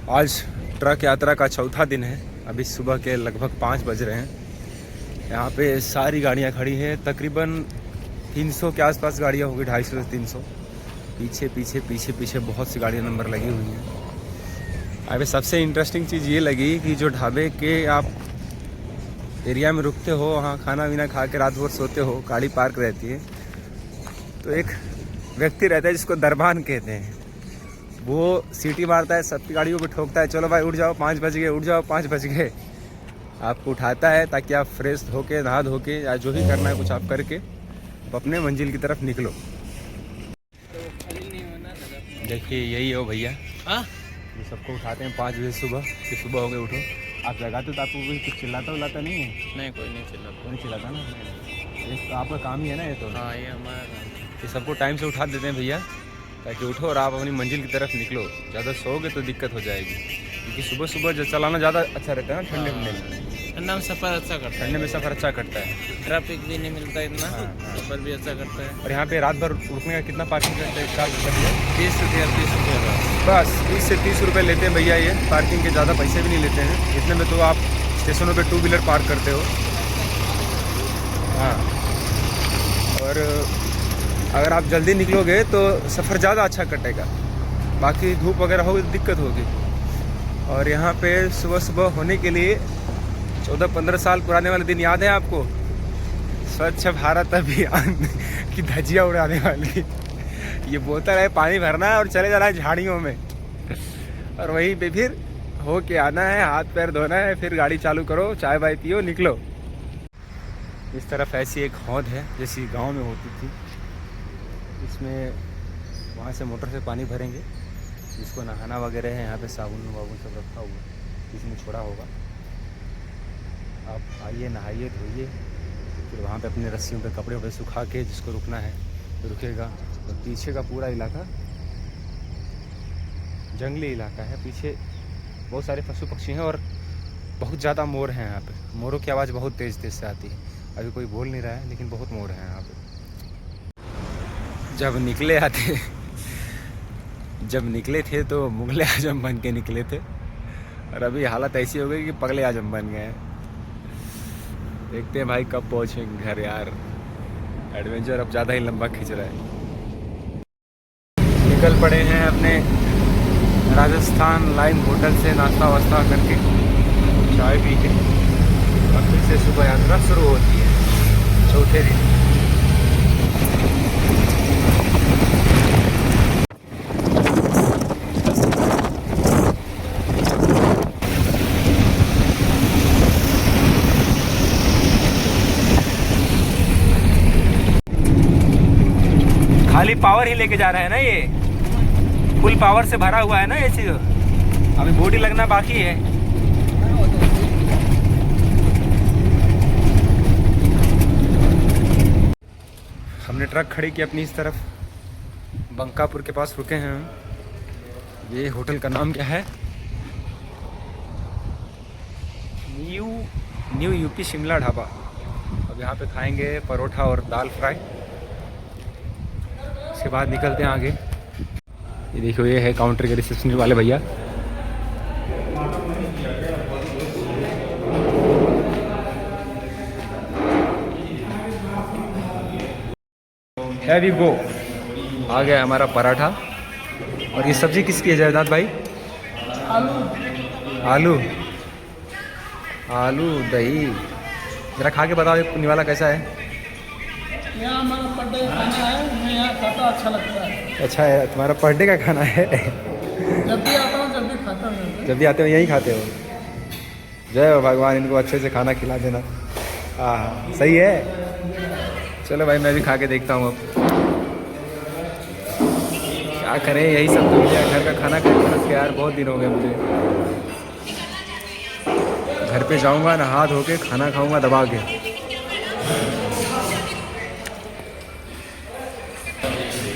आज ट्रक यात्रा का चौथा दिन है। अभी सुबह के लगभग 5 बज रहे हैं। यहाँ पे सारी गाड़ियाँ खड़ी हैं, तकरीबन 300 के आसपास गाड़ियाँ होगी, 250 से 300। पीछे पीछे पीछे पीछे बहुत सी गाड़ियाँ नंबर लगी हुई हैं। अभी सबसे इंटरेस्टिंग चीज़ ये लगी कि जो ढाबे के आप एरिया में रुकते हो, वहाँ खाना वीना खा के रात भर सोते हो, गाड़ी पार्क रहती है, तो एक व्यक्ति रहता है जिसको दरबान कहते हैं। वो सीटी मारता है, सबकी गाड़ियों को ठोकता है, चलो भाई उठ जाओ 5 बज गए, उठ जाओ 5 बज गए। आपको उठाता है ताकि आप फ्रेश होके, नहा धो के, या जो भी करना है कुछ आप करके अपने मंजिल की तरफ निकलो। देखिए यही हो भैया, ये सबको उठाते हैं 5 बजे सुबह कि सुबह हो गए उठो। आप जगाते तो आपको कोई कुछ चिल्लाता उल्लाता नहीं है? नहीं, कोई नहीं चिल्लाता। कोई नहीं चिल्लाता ना, ये तो आपका काम ही है ना ये तो। हाँ, ये हमारा ये सबको टाइम से उठा देते हैं भैया, ताकि उठो और आप अपनी मंजिल की तरफ निकलो। ज़्यादा सोओगे तो दिक्कत हो जाएगी, क्योंकि सुबह सुबह जो चलाना ज़्यादा अच्छा रहता है ना, ठंडे में। ठंडा में सफ़र अच्छा करता है, ठंडे में सफ़र अच्छा करता है, ट्रैफिक भी नहीं मिलता इतना। हाँ। सफ़र भी अच्छा करता है। और यहाँ पे रात भर रुकने का कितना पार्किंग चार्ज है? 30 रुपया 30 रुपया बस 20 से 30 रुपये लेते हैं भैया ये पार्किंग के, ज़्यादा पैसे भी नहीं लेते हैं। इतने में तो आप स्टेशनों पे 2 व्हीलर पार्क करते हो। हाँ, और अगर आप जल्दी निकलोगे तो सफ़र ज़्यादा अच्छा कटेगा, बाकी धूप वगैरह होगी तो दिक्कत होगी। और यहाँ पे सुबह सुबह होने के लिए 14-15 साल पुराने वाले दिन याद है आपको? स्वच्छ भारत अभियान की धज्जियाँ उड़ाने वाली। ये बोतल है, पानी भरना है और चले जाना है झाड़ियों में, और वहीं पे फिर हो के आना है, हाथ पैर धोना है, फिर गाड़ी चालू करो, चाय वाय पियो, निकलो। इस तरफ ऐसी एक हौद है जैसी गांव में होती थी। इसमें वहाँ से मोटर से पानी भरेंगे, जिसको नहाना वगैरह है। यहाँ पे साबुन वाबुन सब रखा हुआ है, किसी ने छोड़ा होगा। आप आइए, नहाइए, धोइए, फिर वहाँ पे अपने रस्सियों पे कपड़े वपड़े सुखा के जिसको रुकना है तो रुकेगा। और पीछे का पूरा इलाका जंगली इलाका है, पीछे बहुत सारे पशु पक्षी हैं और बहुत ज़्यादा मोर हैं यहाँ पे। मोरों की आवाज़ बहुत तेज़ तेज़ से आती है। अभी कोई बोल नहीं रहा है, लेकिन बहुत मोर हैं यहाँ पे। जब निकले थे तो मुगले आजम बन के निकले थे, और अभी हालत ऐसी हो गई कि पगले आजम बन गए हैं। देखते हैं भाई कब पहुँचेंगे घर यार। एडवेंचर अब ज़्यादा ही लंबा खिंच रहा है। निकल पड़े हैं अपने राजस्थान लाइन होटल से नाश्ता वास्ता करके, चाय पी के, और फिर से सुबह यात्रा शुरू होती है चौथे दिन। खाली पावर ही लेके जा रहा है ना, ये फुल पावर से भरा हुआ है ना ये चीज़। अभी बॉडी लगना बाकी है। हमने ट्रक खड़ी की अपनी इस तरफ, बंकापुर के पास रुके हैं हम। ये होटल का नाम क्या है? New UP Shimla dhaba. अब यहाँ पे खाएंगे परोठा और दाल फ्राई, उसके बाद निकलते हैं आगे। ये देखो, ये है काउंटर के रिसेप्शन वाले भैया। हैवी गो आ गया हमारा पराठा। और ये सब्जी किसकी है जयनाथ भाई? आलू आलू दही। जरा खा के बताओ ये निवाला कैसा है? यहाँ हमारा पर डे खाना है, मैं यहाँ खाता, अच्छा लगता है। अच्छा है, तुम्हारा पर डे का खाना है? जब भी आता हूँ, जब भी खाता हूँ। जब भी आते हो यहीं खाते हो? जय हो भगवान, इनको अच्छे से खाना खिला देना। हाँ सही है। चलो भाई मैं भी खा के देखता हूँ अब। क्या करें, यही सब तो मिले घर का खाना खा के यार, बहुत दिन हो गए मुझे। घर पे जाऊँगा, नहा धो के खाना खाऊँगा दबा के।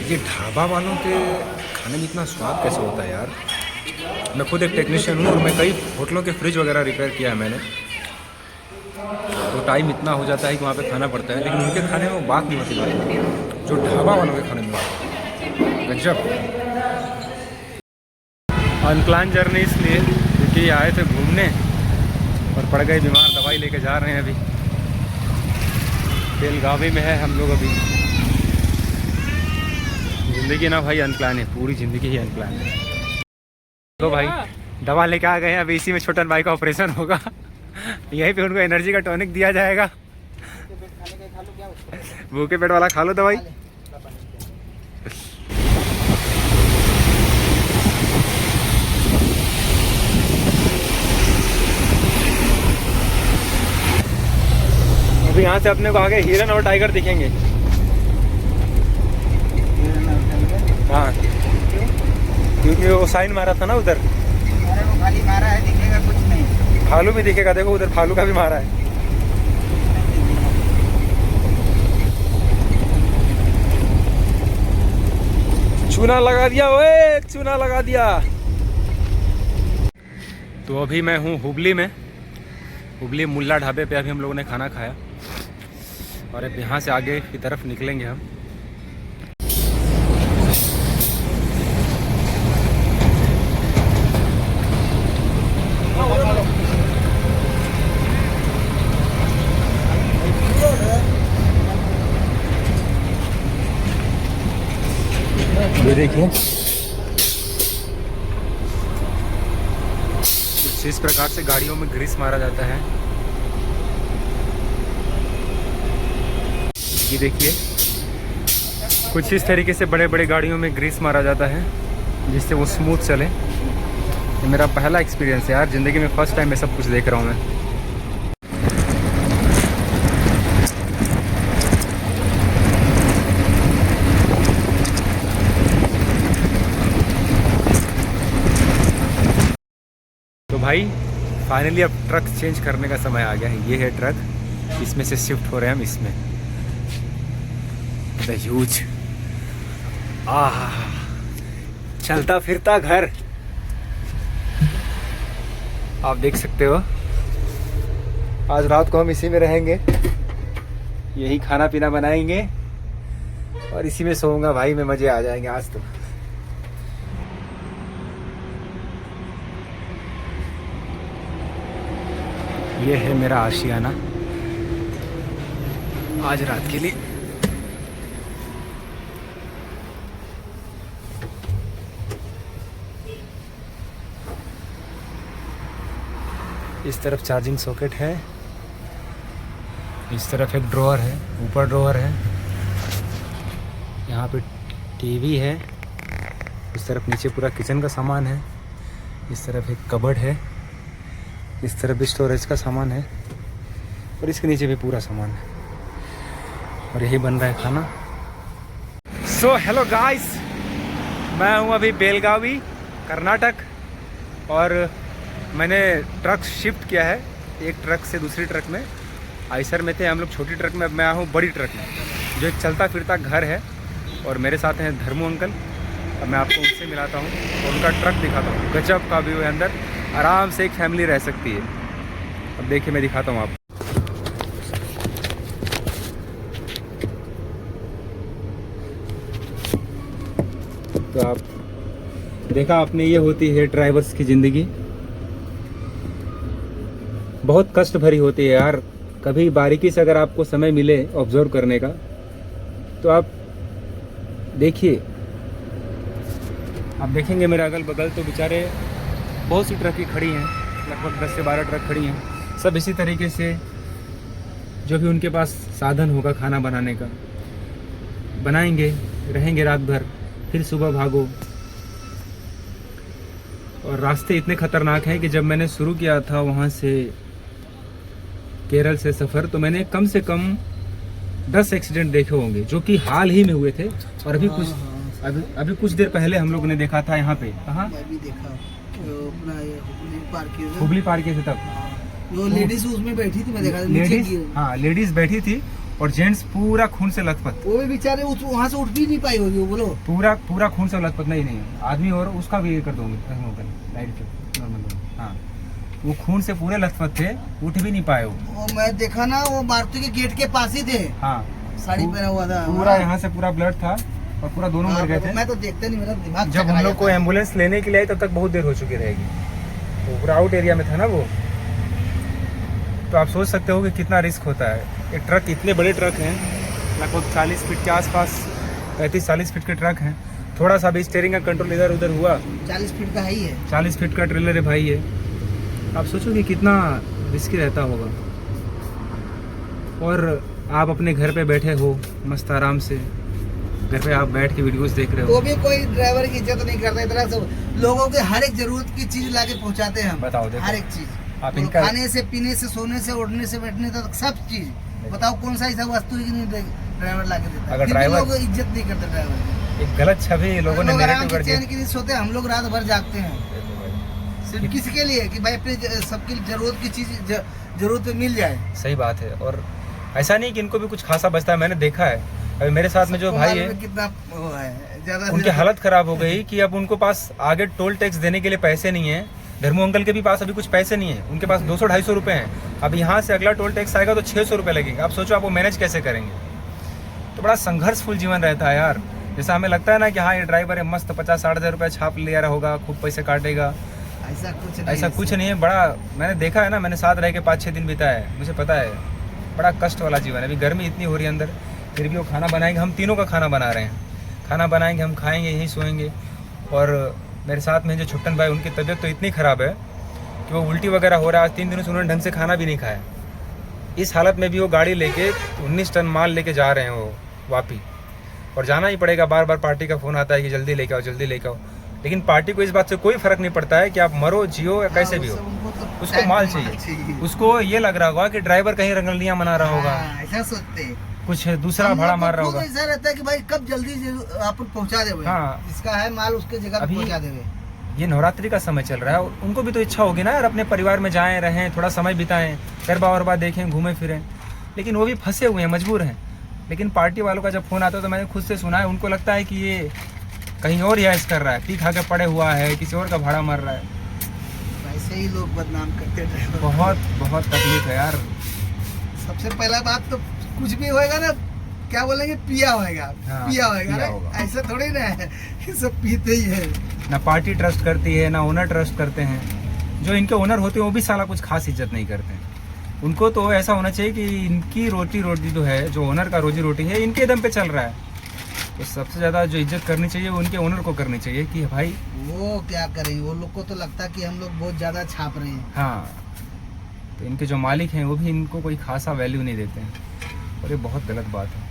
ये ढाबा वालों के खाने में इतना स्वाद कैसे होता है यार? मैं खुद एक टेक्नीशियन हूँ और मैं कई होटलों के फ्रिज वगैरह रिपेयर किया है मैंने। तो टाइम इतना हो जाता है कि वहाँ पे खाना पड़ता है, लेकिन उनके खाने में वो बात नहीं होती भाई जो ढाबा वालों के खाने में। गजब। अनप्लान जर्नी इसलिए क्योंकि आए थे घूमने और पड़ गए बीमार, दवाई लेके जा रहे हैं अभी। बेलगावी में है हम लोग अभी। ज़िंदगी ना भाई अनप्लान है, पूरी ज़िंदगी ही अनप्लान है। तो भाई दवा लेके आ गए हैं, अभी इसी में छोटन भाई का ऑपरेशन होगा। यहीं पे उनको एनर्जी का टॉनिक दिया जाएगा। भूखे पेट वाला खा लो दवाई। अभी यहाँ से अपने को आगे हिरन और टाइगर दिखेंगे। हाँ, क्योंकि वो साइन मारा था ना उधर। अरे वो खाली मारा है, दिखेगा कुछ नहीं। भालू भी दिखेगा, देखो उधर भालू का भी मारा है। चूना लगा दिया, ओए चूना लगा दिया। तो अभी मैं हूँ हुबली में, हुबली मुल्ला ढाबे पे अभी हम लोगों ने खाना खाया और अब यहाँ से आगे की तरफ निकलेंगे हम। ये देखिए कुछ इस प्रकार से गाड़ियों में ग्रीस मारा जाता है। ये देखिए कुछ इस तरीके से बड़े बड़े गाड़ियों में ग्रीस मारा जाता है जिससे वो स्मूथ चले। ये मेरा पहला एक्सपीरियंस है यार, ज़िंदगी में फर्स्ट टाइम मैं सब कुछ देख रहा हूँ मैं। तो भाई फाइनली अब ट्रक चेंज करने का समय आ गया है। ये है ट्रक, इसमें से शिफ्ट हो रहे हैं हम इसमें। द ह्यूज चलता फिरता घर आप देख सकते हो। आज रात को हम इसी में रहेंगे, यही खाना पीना बनाएंगे और इसी में सोऊंगा भाई मैं। मजे आ जाएंगे आज तो। ये है मेरा आशियाना आज रात के लिए। इस तरफ चार्जिंग सॉकेट है, इस तरफ एक ड्रॉअर है, ऊपर ड्रॉअर है, यहाँ पे टीवी है, इस तरफ नीचे पूरा किचन का सामान है, इस तरफ एक कबर्ड है, इस तरफ भी स्टोरेज का सामान है और इसके नीचे भी पूरा सामान है और यही बन रहा है खाना। सो हेलो गाइस, मैं हूँ अभी बेलगावी कर्नाटक और मैंने ट्रक शिफ्ट किया है एक ट्रक से दूसरी ट्रक में। आइसर में थे हम लोग छोटी ट्रक में, अब मैं आया हूँ बड़ी ट्रक में जो एक चलता फिरता घर है और मेरे साथ हैं धर्मू अंकल। अब मैं आपको उनसे मिलाता हूँ और उनका ट्रक दिखाता हूँ। गजब का व्यू है, अंदर आराम से एक फैमिली रह सकती है। अब देखिए मैं दिखाता हूँ आपको। तो आप देखा आपने, ये होती है ड्राइवर्स की ज़िंदगी। बहुत कष्ट भरी होती है यार। कभी बारीकी से अगर आपको समय मिले ऑब्जर्व करने का तो आप देखिए, आप देखेंगे मेरे अगल बगल तो बेचारे बहुत सी ट्रकें खड़ी हैं, लगभग 10 से 12 ट्रक खड़ी हैं। सब इसी तरीके से जो भी उनके पास साधन होगा खाना बनाने का बनाएंगे, रहेंगे रात भर, फिर सुबह भागो। और रास्ते इतने ख़तरनाक हैं कि जब मैंने शुरू किया था वहाँ से केरल से सफ़र तो मैंने कम से कम 10 एक्सीडेंट देखे होंगे जो कि हाल ही में हुए थे। और अभी कुछ देर पहले हम लोग ने देखा था यहाँ पे। कहाँ? मैं भी देखा अपना ये हुबली पार्क से तब जो लेडीज उसमें बैठी थी, मैं देखा लेडीज, हाँ लेडीज बैठी थी और जेंट्स पूरा खून से लथपथ। वो भी बेचारे वहाँ से उठ भी नहीं पाई होगी। वो बोलो पूरा खून से लथपथ। नहीं आदमी और उसका भी ये कर दोगे लाइट नॉर्मल। हाँ वो खून से पूरे लथपथ थे, उठ भी नहीं पाए वो। मैं देखा ना, वो मारुति के गेट के पास ही थे। हाँ साड़ी पहना हुआ था पूरा, यहाँ से पूरा ब्लड था और पूरा दोनों मर गए थे। मैं तो देखते नहीं, मेरा दिमाग जब हम लोग को एम्बुलेंस लेने के लिए आई तब तक बहुत देर हो चुकी रहेगी, तो पूरा आउट एरिया में था ना वो। तो आप सोच सकते हो कि कितना रिस्क होता है। ये ट्रक, इतने बड़े ट्रक हैं, लगभग 40 फीट के आसपास, 35-40 फीट के ट्रक हैं। थोड़ा सा भी स्टीयरिंग का कंट्रोल इधर उधर हुआ, 40 फीट का ही है, 40 फीट का ट्रेलर है भाई ये। आप सोचो कि कितना रिस्की रहता होगा। और आप अपने घर पे बैठे हो मस्त आराम से, घर पे आप बैठ के वीडियोस देख रहे तो हो। भी कोई ड्राइवर की इज्जत नहीं करता। इतना सब लोगों के हर एक जरूरत की चीज लाके पहुंचाते हैं हम। बताओ, देखो। हर एक चीज, आप तो इनका खाने से, पीने से, सोने से, उठने से, बैठने तक सब चीज। बताओ कौन सा ऐसा वस्तु है कि नहीं ड्राइवर लाके देता है। अगर फिर भी ड्राइवर- लोग इज्जत नहीं करते ड्राइवर की। एक गलत छवि लोगों ने लोग आराम नेगेटिव से कर दिया। चैन की नींद सोते हैं, हम लोग रात भर जागते हैं। सिर्फ किसके लिए? कि भाई अपने सबकी जरूरत की चीज जरूरत पे मिल जाए। सही बात है। और ऐसा नहीं कि इनको भी कुछ खासा बचता है, मैंने देखा है। अभी मेरे साथ में जो भाई है, कितना वो है, ज्यादा से उनकी ज्यादा- हालत खराब हो गई कि अब उनको पास आगे टोल टैक्स देने के लिए पैसे नहीं है। धर्मू अंकल के भी पास अभी कुछ पैसे नहीं है, उनके पास 200-250 रुपए हैं। अब यहाँ से अगला टोल टैक्स आएगा तो 600 रुपये लगेंगे। आप सोचो आप वो मैनेज कैसे करेंगे। तो बड़ा संघर्षफुल जीवन रहता है यार। जैसा हमें लगता है ना कि हाँ ये ड्राइवर है मस्त 50-60 हज़ार रुपये छाप लिया रहा होगा, खूब पैसे काटेगा, ऐसा कुछ नहीं, ऐसा कुछ नहीं है। बड़ा मैंने देखा है ना, मैंने साथ रह के 5-6 दिन बिताया है, मुझे पता है। बड़ा कष्ट वाला जीवन है। अभी गर्मी इतनी हो रही है अंदर, फिर भी वो खाना बनाएंगे। हम तीनों का खाना बना रहे हैं, खाना बनाएंगे, हम खाएंगे, यहीं सोएंगे। और मेरे साथ में जो छुट्टन भाई, उनकी तबीयत तो इतनी ख़राब है कि वो उल्टी वगैरह हो रहा है। आज 3 दिनों से उन्होंने ढंग से खाना भी नहीं खाया। इस हालत में भी वो गाड़ी लेके 19 टन माल लेके जा रहे हैं वो वापी, और जाना ही पड़ेगा। बार बार पार्टी का फ़ोन आता है कि जल्दी लेके आओ, जल्दी लेके आओ। लेकिन पार्टी को इस बात से कोई फ़र्क नहीं पड़ता है कि आप मरो, जियो या कैसे भी हो, उसको माल चाहिए। उसको ये लग रहा होगा कि ड्राइवर कहीं रंगलियाँ मना रहा होगा, हाँ, ऐसा सोचते हैं। कुछ दूसरा भाड़ा मार रहा होगा। ऐसा रहता है कि भाई कब जल्दी आप पहुंचा देवे। हाँ। इसका है माल उसके जगह अभी- पहुंचा देवे। ये नवरात्रि का समय चल रहा है, उनको भी तो इच्छा होगी ना यार, अपने परिवार में जाएं, रहें, थोड़ा समय बिताएं, गरबा वरबा देखें, घूमें फिरें। लेकिन वो भी फंसे हुए हैं, मजबूर हैं। लेकिन पार्टी वालों का जब फ़ोन आता है तो मैंने खुद से सुना है, उनको लगता है कि ये कहीं और याइस कर रहा है, पी खा के पड़े हुआ है, किसी और का भाड़ा मार रहा है। वैसे ही लोग बदनाम करते हैं। बहुत बहुत तकलीफ है यार। सबसे पहला बात तो कुछ भी होएगा ना, क्या बोलेंगे, पिया होएगा। हाँ, पिया होएगा पिया ना, होगा। ऐसा थोड़ी ना है कि सब पीते ही है। ना पार्टी ट्रस्ट करती है, ना ओनर ट्रस्ट करते हैं। जो इनके ओनर होते हैं वो भी साला कुछ खास इज्जत नहीं करते हैं। उनको तो ऐसा होना चाहिए कि इनकी रोटी जो है, जो ओनर का रोजी रोटी है, इनके दम पे चल रहा है। तो सबसे ज़्यादा जो इज्जत करनी चाहिए वो उनके ओनर को करनी चाहिए कि भाई वो क्या करें, वो लोग को तो लगता है कि हम लोग बहुत ज़्यादा छाप रहे हैं। हाँ। तो इनके जो मालिक हैं वो भी इनको कोई खासा वैल्यू नहीं देते हैं, और ये बहुत गलत बात है।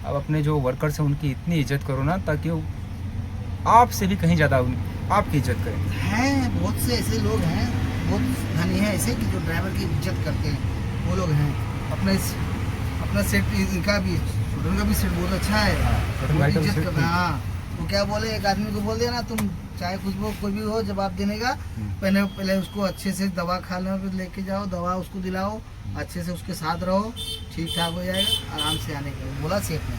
अब अपने जो वर्कर्स हैं उनकी इतनी इज्जत करो ना, ताकि वो आपसे भी कहीं ज़्यादा आपकी इज्जत करें। हैं बहुत से ऐसे लोग हैं, बहुत धनी हैं ऐसे कि जो ड्राइवर की इज्जत करते हैं। वो लोग हैं। अपना सेट इनका भी, छोटन का भी सेट बहुत अच्छा है। छोटन भाई का भी इज्जत सेट करता है। हाँ, वो क्या बोले, एक आदमी को बोल दिया ना, तुम चाहे कुछ भी कोई भी हो, जवाब देने का पहले उसको अच्छे से दवा खाने पे लेके जाओ, दवा उसको दिलाओ, अच्छे से उसके साथ रहो, ठीक ठाक हो जाएगा, आराम से आने का। बोला सेठ ने,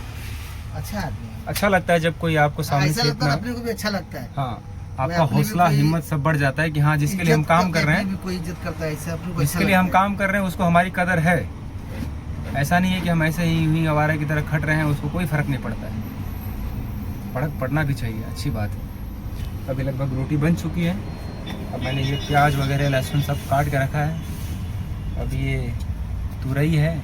अच्छा आदमी है। अच्छा लगता है जब कोई आपको सामने ऐसा से लगता है, इतना, अपने को भी अच्छा लगता है। हाँ, आपका अपनी भी हौसला कोई हिम्मत सब बढ़ जाता है कि हाँ, जिसके लिए हम इज्जत काम कर रहे अपनी हैं, भी कोई इज्जत करता है, ऐसे अपने को अच्छा जिसके लिए हम लगता है। काम कर रहे हैं उसको हमारी कदर है। ऐसा नहीं है कि हम ऐसे ही हुई आवारा की तरह खट रहे हैं, उसको कोई फर्क नहीं पड़ता है। फर्क पड़ना भी चाहिए, अच्छी बात है। अभी लगभग रोटी बन चुकी है। अब मैंने ये प्याज वगैरह लहसुन सब काट के रखा है। अब ये तुरई है,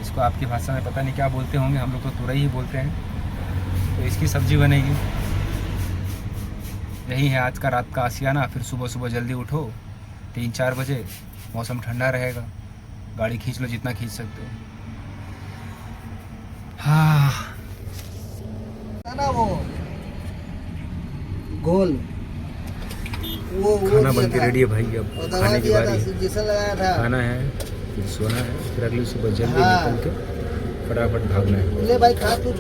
इसको आपकी भाषा में पता नहीं क्या बोलते होंगे, हम लोग तो तुरई ही बोलते हैं। तो इसकी सब्जी बनेगी। यही है आज का रात का आसियाना। फिर सुबह सुबह जल्दी उठो, 3-4 बजे, मौसम ठंडा रहेगा, गाड़ी खींच लो जितना खींच सकते हो। हाँ, है ना वो गोल, वो खाना दिया बन के था। रेडी है भाई। अब वो दवा खाने की दिया था, बारी है। जैसा लगाया था। खाना है, फिर सोना है, फिर अगली सुबह जल्दी हाँ। निकल के फटाफट भागना है। ले भाई खा तू।